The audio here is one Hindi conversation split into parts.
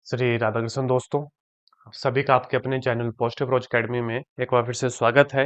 श्री राधाकृष्ण दोस्तों, आप सभी का आपके अपने चैनल पॉजिटिव अप्रोच अकेडमी में एक बार फिर से स्वागत है।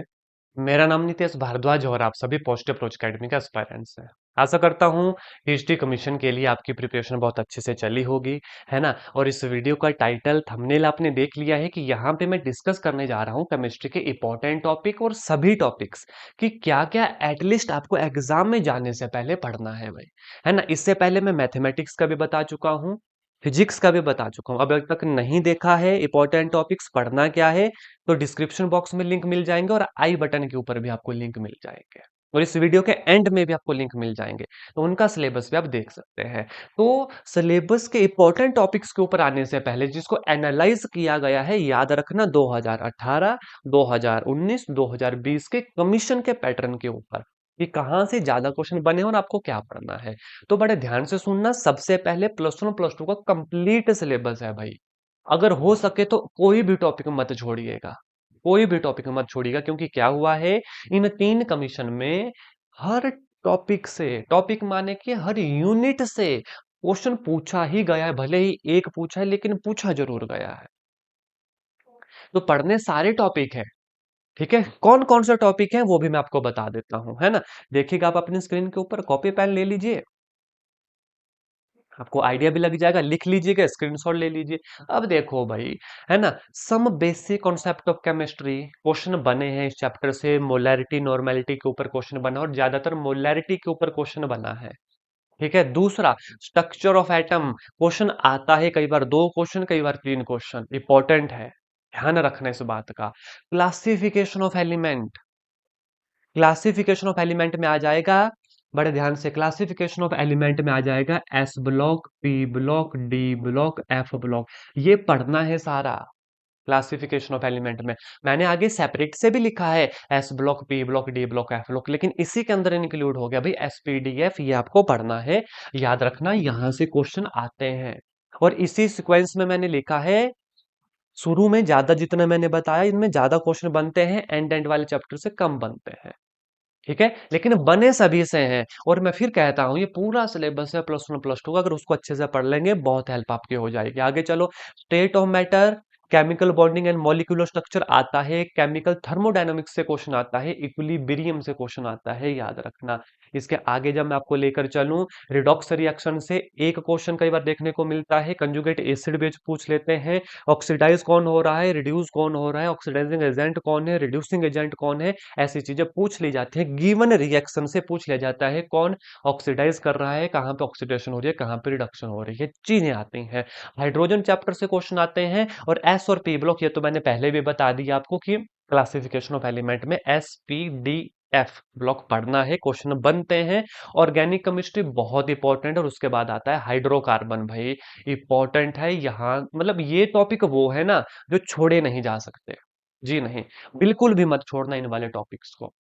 मेरा नाम नितेश भारद्वाज और आप सभी पॉजिटिव अप्रोच अकेडमी के एस्पायरेंट्स हैं। आशा करता हूँ पीएचडी कमीशन के लिए आपकी प्रिपरेशन बहुत अच्छे से चली होगी, है ना। और इस वीडियो का टाइटल थंबनेल आपने देख लिया है कि यहाँ पे मैं डिस्कस करने जा रहा हूँ केमिस्ट्री के इंपॉर्टेंट टॉपिक और सभी टॉपिक्स कि क्या क्या एटलीस्ट आपको एग्जाम में जाने से पहले पढ़ना है भाई, है ना। इससे पहले मैं मैथमेटिक्स का भी बता चुका हूँ, फिजिक्स का भी बता चुका हूँ। अब तक नहीं देखा है इंपॉर्टेंट टॉपिक्स पढ़ना क्या है, तो डिस्क्रिप्शन बॉक्स में लिंक मिल जाएंगे और आई बटन के ऊपर भी आपको लिंक मिल जाएंगे और इस वीडियो के एंड में भी आपको लिंक मिल जाएंगे, तो उनका सिलेबस भी आप देख सकते हैं। तो सिलेबस के इंपॉर्टेंट टॉपिक्स के ऊपर आने से पहले जिसको एनालाइज किया गया है, याद रखना 2018, 2019, 2020 के कमीशन के पैटर्न के ऊपर कि कहाँ से ज्यादा क्वेश्चन बने और आपको क्या पढ़ना है। तो बड़े ध्यान से सुनना, सबसे पहले प्लस वन प्लस टू का कंप्लीट सिलेबस है भाई। अगर हो सके तो कोई भी टॉपिक मत छोड़िएगा, कोई भी टॉपिक मत छोड़िएगा, क्योंकि क्या हुआ है इन तीन कमीशन में हर टॉपिक से, टॉपिक माने कि हर यूनिट से क्वेश्चन पूछा ही गया है। भले ही एक पूछा है लेकिन पूछा जरूर गया है। तो पढ़ने सारे टॉपिक है, ठीक है। कौन कौन सा टॉपिक है वो भी मैं आपको बता देता हूं, है ना। देखिएगा आप अपनी स्क्रीन के ऊपर कॉपी पेन ले लीजिए, आपको आइडिया भी लग जाएगा। लिख लीजिएगा, स्क्रीनशॉट ले लीजिए। अब देखो भाई, है ना, some basic concept of chemistry question बने हैं इस चैप्टर से। मोलैरिटी नॉर्मेलिटी के ऊपर क्वेश्चन बना और ज्यादातर मोलैरिटी के ऊपर क्वेश्चन बना है, ठीक है। दूसरा, स्ट्रक्चर ऑफ एटम क्वेश्चन आता है, कई बार दो क्वेश्चन, कई बार तीन क्वेश्चन, इंपॉर्टेंट है, ध्यान रखना इस बात का। Classification of element, classification of element में आ जाएगा, बड़े ध्यान से, क्लासिफिकेशन ऑफ एलिमेंट में आ जाएगा S block, P block, D block, F block. ये पढ़ना है सारा क्लासिफिकेशन ऑफ एलिमेंट में। मैंने आगे सेपरेट से भी लिखा है S block, P block, D block, F block, लेकिन इसी के अंदर इंक्लूड हो गया भाई एस पी डी एफ। ये आपको पढ़ना है, याद रखना, यहां से क्वेश्चन आते हैं। और इसी सीक्वेंस में मैंने लिखा है, शुरू में ज्यादा जितना मैंने बताया इनमें ज्यादा क्वेश्चन बनते हैं, एंड एंड वाले चैप्टर से कम बनते हैं, ठीक है। लेकिन बने सभी से हैं। और मैं फिर कहता हूं ये पूरा सिलेबस है प्लस वन प्लस टू का, अगर उसको अच्छे से पढ़ लेंगे बहुत हेल्प आपकी हो जाएगी। आगे चलो, state of matter, chemical bonding and molecular structure आता है, केमिकल थर्मोडायनामिक्स से क्वेश्चन आता है, इक्विलिब्रियम से क्वेश्चन आता है, याद रखना। इसके आगे जब मैं आपको लेकर चलूं, रिडॉक्स रिएक्शन से एक क्वेश्चन कई बार देखने को मिलता है, कंजुगेट एसिड बेस पूछ लेते हैं, ऑक्सीडाइज कौन हो रहा है, रिड्यूस कौन हो रहा है, ऑक्सीडाइजिंग एजेंट कौन है, रिड्यूसिंग एजेंट कौन है, ऐसी चीजें पूछ ली जाती है। गिवन रिएक्शन से पूछ लिया जाता है कौन ऑक्सीडाइज कर रहा है, कहाँ पे ऑक्सीडेशन हो रही है, कहाँ पे रिडक्शन हो रही है, चीजें आती हैं। हाइड्रोजन चैप्टर से क्वेश्चन आते हैं। और एस और पी ब्लॉक, ये तो मैंने पहले भी बता दिया आपको कि क्लासिफिकेशन ऑफ एलिमेंट में S P D F block पढ़ना है, क्वेश्चन बनते हैं। ऑर्गेनिक केमिस्ट्री बहुत इंपॉर्टेंट, और उसके बाद आता है हाइड्रोकार्बन, भाई इंपॉर्टेंट है यहाँ। मतलब ये टॉपिक वो है ना जो छोड़े नहीं जा सकते, जी नहीं, बिल्कुल भी मत छोड़ना इन वाले टॉपिक्स को।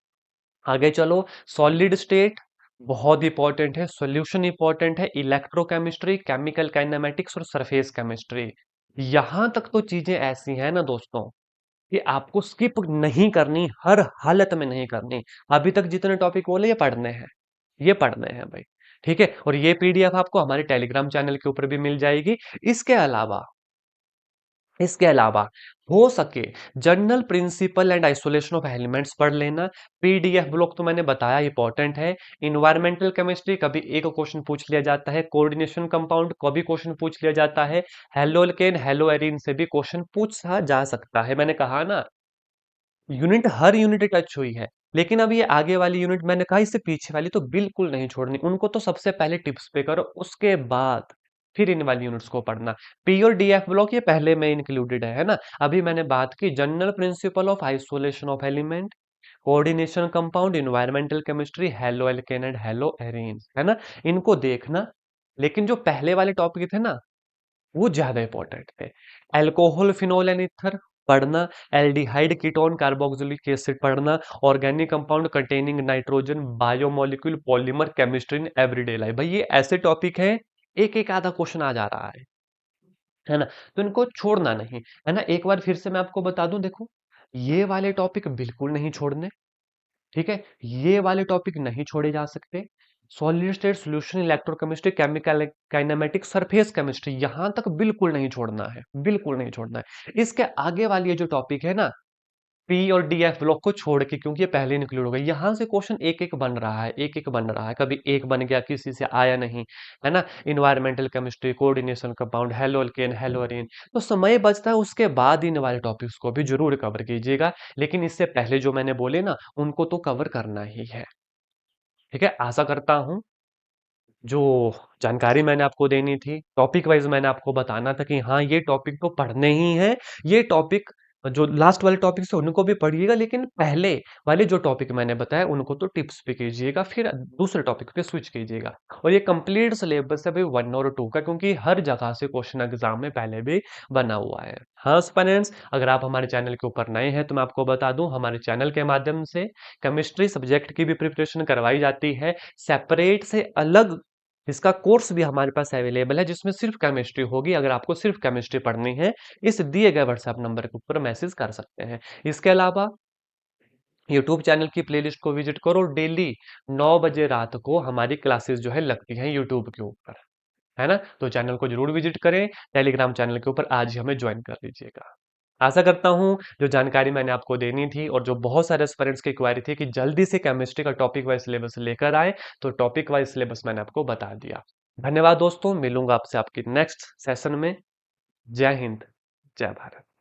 आगे चलो, सॉलिड स्टेट बहुत इंपॉर्टेंट है, सॉल्यूशन इंपॉर्टेंट है, इलेक्ट्रोकेमिस्ट्री, केमिकल काइनेमेटिक्स और सरफेस केमिस्ट्री। यहां तक तो चीजें ऐसी हैं ना दोस्तों कि आपको स्किप नहीं करनी, हर हालत में नहीं करनी। अभी तक जितने टॉपिक बोले ये पढ़ने हैं, ये पढ़ने हैं भाई, ठीक है। और ये पीडीएफ आपको हमारे टेलीग्राम चैनल के ऊपर भी मिल जाएगी। इसके अलावा, इसके अलावा हो सके general principle and isolation of elements पढ़ लेना। पीडीएफ ब्लॉक तो मैंने बताया इंपॉर्टेंट है। इन्वायरमेंटल केमिस्ट्री कभी एक क्वेश्चन पूछ लिया जाता है, कोऑर्डिनेशन कंपाउंड कभी क्वेश्चन पूछ लिया जाता है, हेलो एल्केन हेलो एरीन से भी क्वेश्चन पूछा जा सकता है। मैंने कहा ना, यूनिट हर यूनिट टच हुई है। लेकिन अब ये आगे वाली यूनिट मैंने कहा, इससे पीछे वाली तो बिल्कुल नहीं छोड़नी, उनको तो सबसे पहले टिप्स पे करो, उसके बाद फिर इन वाली यूनिट्स को पढ़ना। पी और डीएफ ब्लॉक ये पहले में इंक्लूडेड है ना। अभी मैंने बात की general principle of isolation of element, coordination compound, environmental chemistry, halo alkane and hello arene, है ना, इनको देखना। लेकिन जो पहले वाले टॉपिक थे ना वो ज्यादा इंपॉर्टेंट थे। अल्कोहल, फिनोल एंड ईथर पढ़ना, एल्डिहाइड, कीटोन, कार्बोक्सिलिक एसिड पढ़ना, organic compound containing nitrogen, biomolecule, polymer, chemistry in everyday life, भाई ये ऐसे टॉपिक हैं, एक एक आधा क्वेश्चन आ जा रहा है ना। तो इनको छोड़ना नहीं, है ना। एक बार फिर से मैं आपको बता दूं, देखो ये वाले टॉपिक बिल्कुल नहीं छोड़ने, ठीक है, ये वाले टॉपिक नहीं छोड़े जा सकते। Solid state solution, electrochemistry, chemical kinematics, surface chemistry, यहां तक बिल्कुल नहीं छोड़ना है, बिल्कुल नहीं छोड़ना है। इसके आगे वाली ये जो टॉपिक है ना, पी और डी एफ ब्लॉक को छोड़ के, क्योंकि ये पहले इंक्लूड हो गई, यहां से क्वेश्चन एक एक बन रहा है, एक एक बन रहा है, कभी एक बन गया, किसी से आया नहीं, है ना। Environmental chemistry, coordination compound, hello alkane, hello Areen, तो समय बचता है उसके बाद इन वाले टॉपिक्स को भी जरूर कवर कीजिएगा, लेकिन इससे पहले जो मैंने बोले ना, उनको तो कवर करना ही है। ठीक है, आशा करता हूं जो जानकारी मैंने आपको देनी थी, टॉपिक वाइज मैंने आपको बताना था कि हाँ ये टॉपिक तो पढ़ने ही है, ये टॉपिक जो लास्ट वाले टॉपिक है उनको भी पढ़िएगा, लेकिन पहले वाले जो टॉपिक मैंने बताया उनको तो टिप्स पे कीजिएगा, फिर दूसरे टॉपिक पे स्विच कीजिएगा। और ये कंप्लीट सिलेबस है भाई 1 और 2 का, क्योंकि हर जगह से क्वेश्चन एग्जाम में पहले भी बना हुआ है। हाँ स्टूडेंट्स, अगर आप हमारे चैनल के ऊपर नए हैं तो मैं आपको बता दूं, हमारे चैनल के माध्यम से केमिस्ट्री सब्जेक्ट की भी प्रिपरेशन करवाई जाती है, सेपरेट से अलग इसका कोर्स भी हमारे पास अवेलेबल है, जिसमें सिर्फ केमिस्ट्री होगी। अगर आपको सिर्फ केमिस्ट्री पढ़नी है, इस दिए गए व्हाट्सएप नंबर के ऊपर मैसेज कर सकते हैं। इसके अलावा यूट्यूब चैनल की प्लेलिस्ट को विजिट करो, डेली 9 बजे रात को हमारी क्लासेस जो है लगती हैं यूट्यूब के ऊपर, है ना। तो चैनल को जरूर विजिट करें, टेलीग्राम चैनल के ऊपर आज ही हमें ज्वाइन कर लीजिएगा। आशा करता हूं जो जानकारी मैंने आपको देनी थी, और जो बहुत सारे स्टूडेंट्स की क्वेरी थी कि जल्दी से केमिस्ट्री का टॉपिक वाइज सिलेबस लेकर आए, तो टॉपिक वाइज सिलेबस मैंने आपको बता दिया। धन्यवाद दोस्तों, मिलूंगा आपसे आपकी नेक्स्ट सेशन में। जय हिंद, जय भारत।